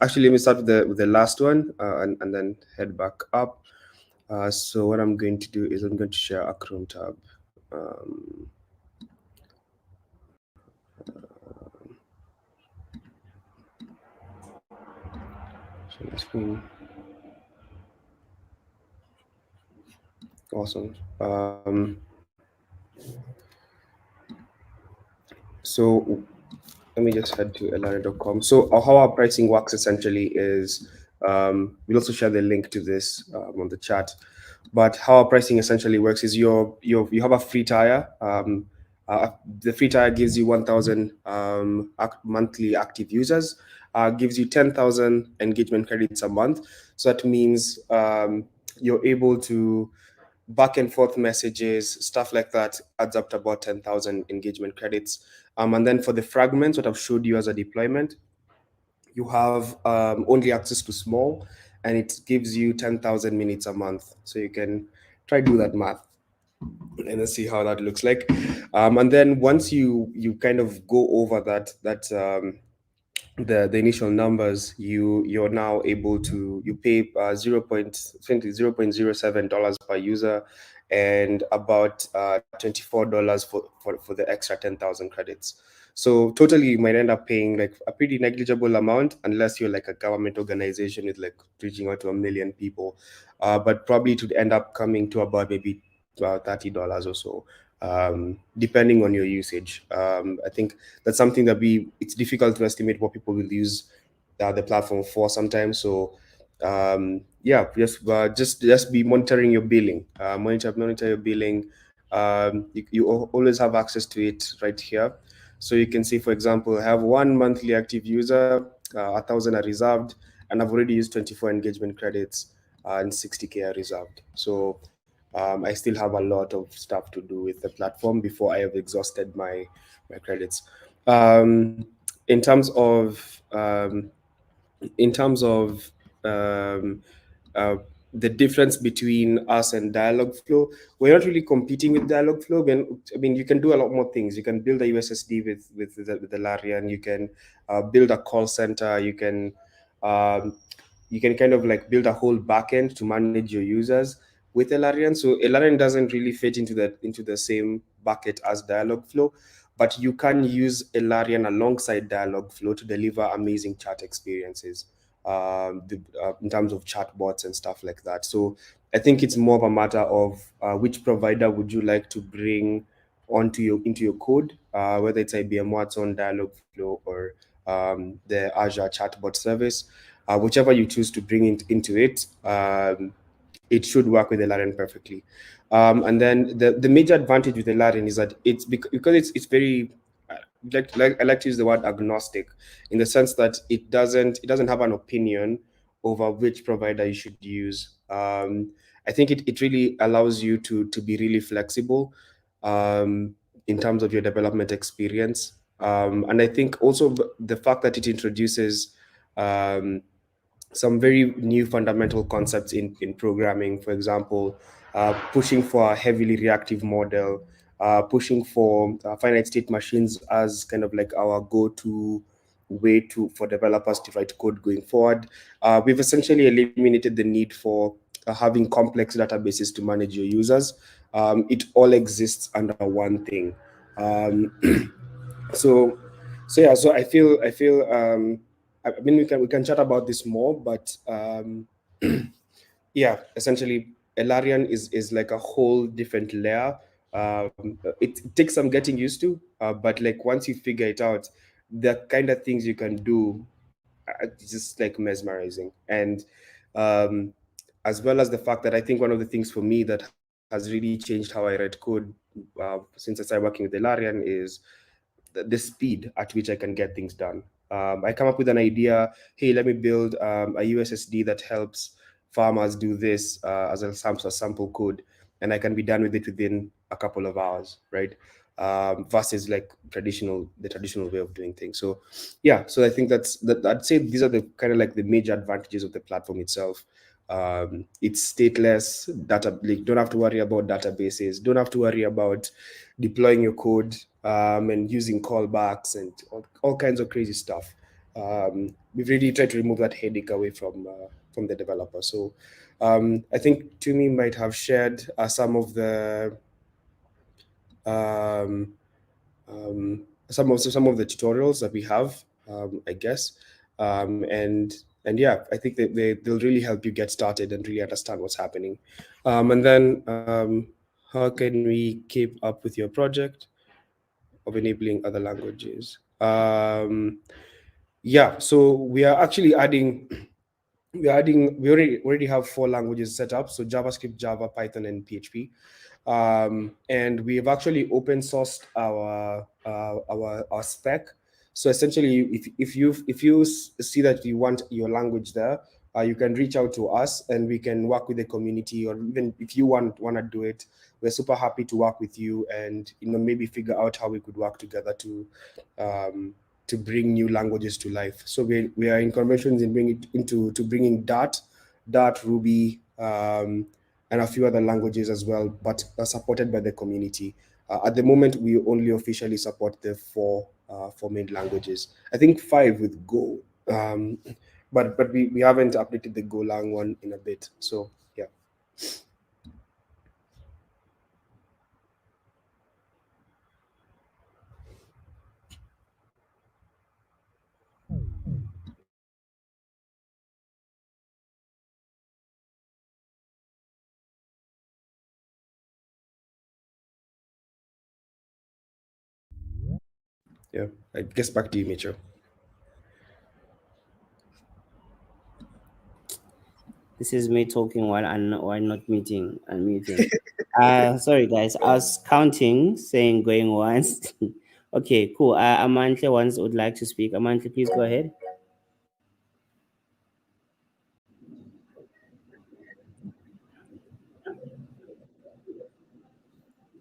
actually, let me start with the last one, and then head back up. So what I'm going to do is I'm going to share a Chrome tab. Um, share my screen. Awesome. So let me just head to elarian.com. So how our pricing works essentially is we'll also share the link to this on the chat. But how our pricing essentially works is you have a free tier. Uh, the free tier gives you 1,000 monthly active users, gives you 10,000 engagement credits a month. So that means you're able to back and forth messages, stuff like that adds up to about 10,000 engagement credits. And then for the fragments, what I've showed you as a deployment, you have only access to small, and it gives you 10,000 minutes a month. So you can try do that math and then see how that looks like. And then once you kind of go over the initial numbers, you're now able to you pay 0.07 dollars per user, and about $24 for the extra 10,000 credits. So totally you might end up paying like a pretty negligible amount unless you're like a government organization with like reaching out to 1 million people, but probably it would end up coming to about maybe $30 or so, depending on your usage. I think that's something that it's difficult to estimate what people will use the platform for sometimes. So yeah, just be monitoring your billing. Monitor your billing. You always have access to it right here. So you can see, for example, I have one monthly active user, 1,000 are reserved, and I've already used 24 engagement credits, and 60K are reserved. So I still have a lot of stuff to do with the platform before I have exhausted my credits. Um, in terms of in terms of um, uh, the difference between us and Dialogflow, we're not really competing with Dialogflow. I mean, you can do a lot more things. You can build a USSD with the Elarian. You can build a call center. Um, you can kind of like build a whole backend to manage your users with Elarian. So Elarian doesn't really fit into the same bucket as Dialogflow, but you can use Elarian alongside Dialogflow to deliver amazing chat experiences, in terms of chatbots and stuff like that. So I think it's more of a matter of which provider would you like to bring into your code, whether it's IBM Watson, Dialogflow, or the Azure chatbot service. Whichever you choose to bring into it, it should work with Elarian perfectly. And then the major advantage with Elarian is that because it's very like I like to use the word agnostic, in the sense that it doesn't have an opinion over which provider you should use. I think it really allows you to be really flexible in terms of your development experience. And I think also the fact that it introduces um, some very new fundamental concepts in programming. For example, pushing for a heavily reactive model, pushing for finite state machines as kind of like our go-to way to for developers to write code going forward. We've essentially eliminated the need for having complex databases to manage your users. It all exists under one thing. Um, so so I feel I mean we can chat about this more, but yeah, essentially Elarian is like a whole different layer. It takes some getting used to, but like once you figure it out, the kind of things you can do, it's just like mesmerizing. And um, as well as the fact that I think one of the things for me that has really changed how I write code since I started working with Elarian is the speed at which I can get things done. I come up with an idea. Hey, let me build a USSD that helps farmers do this as a sample code, and I can be done with it within a couple of hours, right? Versus like the traditional way of doing things. So, yeah. So I think that. I'd say these are the kind of like the major advantages of the platform itself. It's stateless data. Like, don't have to worry about databases. Don't have to worry about deploying your code and using callbacks and all kinds of crazy stuff. We've really tried to remove that headache away from the developer. So I think Tumi might have shared um, some of the tutorials that we have, I guess, and yeah, I think they'll really help you get started and really understand what's happening. And then how can we keep up with your project of enabling other languages? Yeah, so we already have 4 languages set up, so JavaScript, Java, Python, and PHP. And we've actually open sourced our spec. So essentially, if you see that you want your language there, you can reach out to us and we can work with the community, or even if you want to do it, we're super happy to work with you and maybe figure out how we could work together um, to bring new languages to life. So we are in conventions in bringing it into to bringing Dart, Ruby, and a few other languages as well, but are supported by the community. At the moment, we only officially support the four main languages. I think 5 with Go, but we haven't updated the Golang one in a bit. So yeah. Yeah, I guess back to you, Mitchell. This is me talking while not meeting and muting. Sorry guys, I was counting, saying going once. Okay, cool. Amantle once would like to speak. Amantle, please go ahead.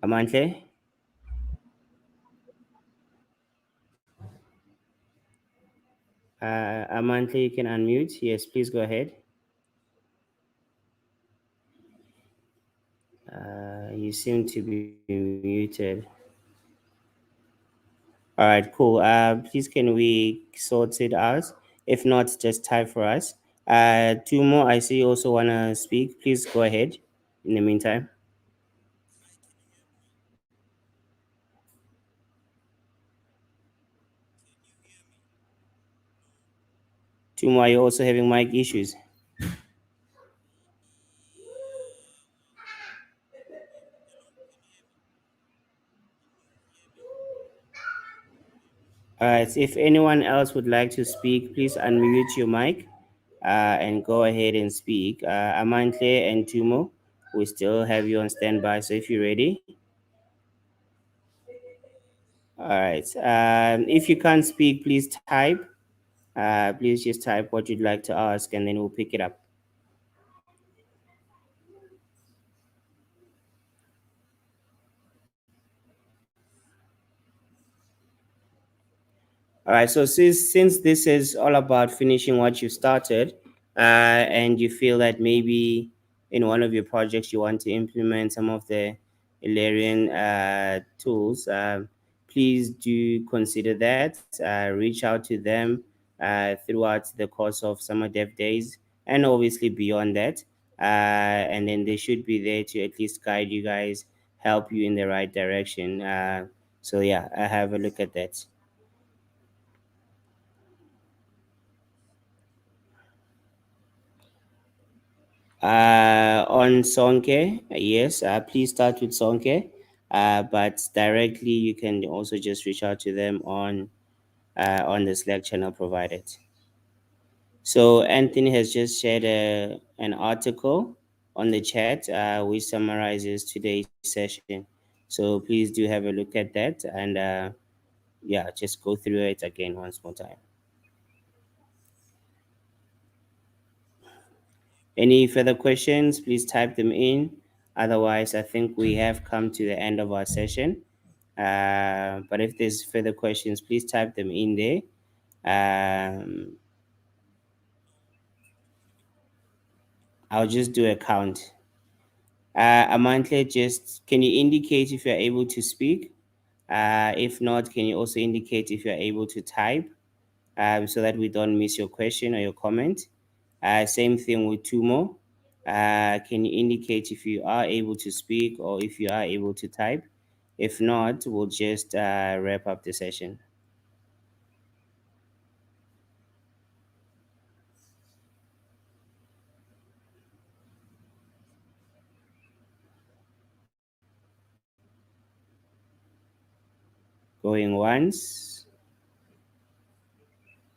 Amantle, Amantle, you can unmute. Yes, please go ahead. You seem to be muted. All right, cool. Please, can we sort it out? If not, just type for us. Two more. I see you also wanna speak. Please go ahead. In the meantime, two more. You're also having mic issues. All right. So if anyone else would like to speak, please unmute your mic and go ahead and speak. Amantle and Tumo, we still have you on standby. So if you're ready, all right. If you can't speak, please type. Please just type what you'd like to ask, and then we'll pick it up. All right. So since this is all about finishing what you started, and you feel that maybe in one of your projects you want to implement some of the Elarian tools, please do consider that. Reach out to them throughout the course of Summer Dev Days and obviously beyond that. And then they should be there to at least guide you guys, help you in the right direction. So yeah, I have a look at that. On Sonke, yes, please start with Sonke, but directly you can also just reach out to them on the Slack channel provided. So Anthony has just shared an article on the chat which summarizes today's session. So please do have a look at that and yeah, just go through it again once more time. Any further questions, please type them in. Otherwise, I think we have come to the end of our session. But if there's further questions, please type them in there. Um, I'll just do a count. Amantle, just can you indicate if you're able to speak? If not, can you also indicate if you're able to type so that we don't miss your question or your comment? Same thing with Tumo. Can you indicate if you are able to speak or if you are able to type? If not, we'll just wrap up the session. Going once,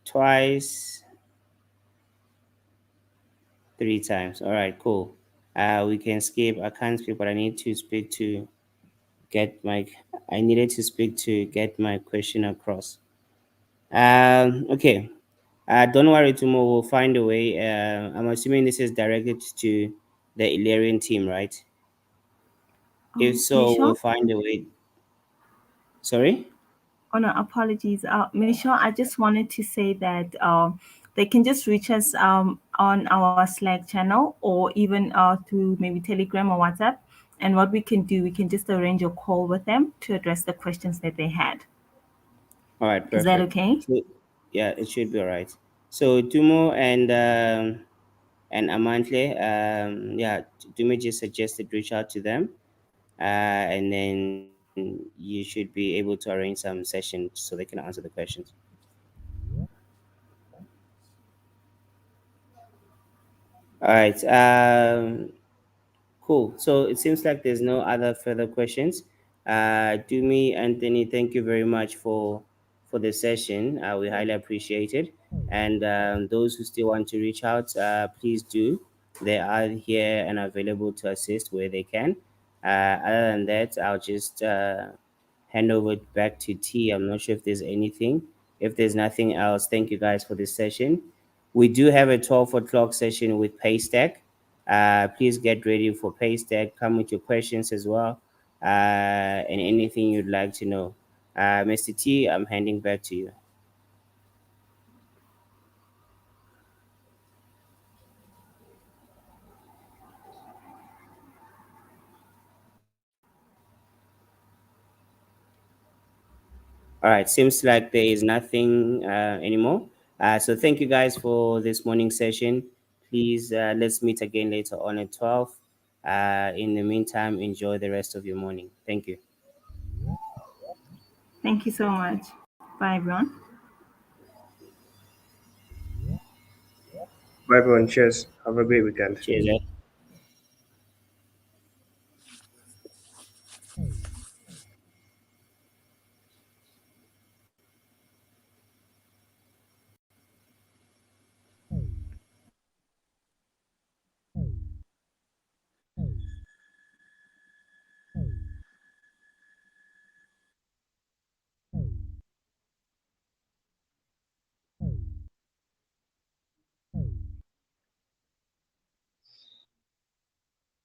twice, three times. All right, cool. We can skip. I can't speak, but I need to speak to get my. I needed to speak to get my question across. Okay. Don't worry, Tumo. We'll find a way. I'm assuming this is directed to the Illyrian team, right? If so, we'll Michelle? find a way. Sorry. Oh no, apologies. Michelle, I just wanted to say that they can just reach us on our Slack channel or even through maybe Telegram or WhatsApp. And what we can do, we can just arrange a call with them to address the questions that they had. All right, Is that perfect. okay? So, yeah, it should be all right. So Tumo and Amantle, yeah, Tumo just suggested reach out to them, and then you should be able to arrange some sessions so they can answer the questions. All right. Cool. So it seems like there's no other further questions. Dumi, Anthony, thank you very much for the session. We highly appreciate it. And those who still want to reach out, please do. They are here and available to assist where they can. Other than that, I'll just hand over back to T. I'm not sure if there's anything. If there's nothing else, thank you guys for this session. We do have a 12 o'clock session with Paystack. Please get ready for Paystack. Come with your questions as well and anything you'd like to know. Mr. T, I'm handing back to you. All right, seems like there is nothing anymore. So thank you guys for this morning session. Please let's meet again later on at 12. In the meantime, enjoy the rest of your morning. Thank you. Thank you so much. Bye, everyone. Bye, everyone. Cheers. Have a great weekend. Cheers.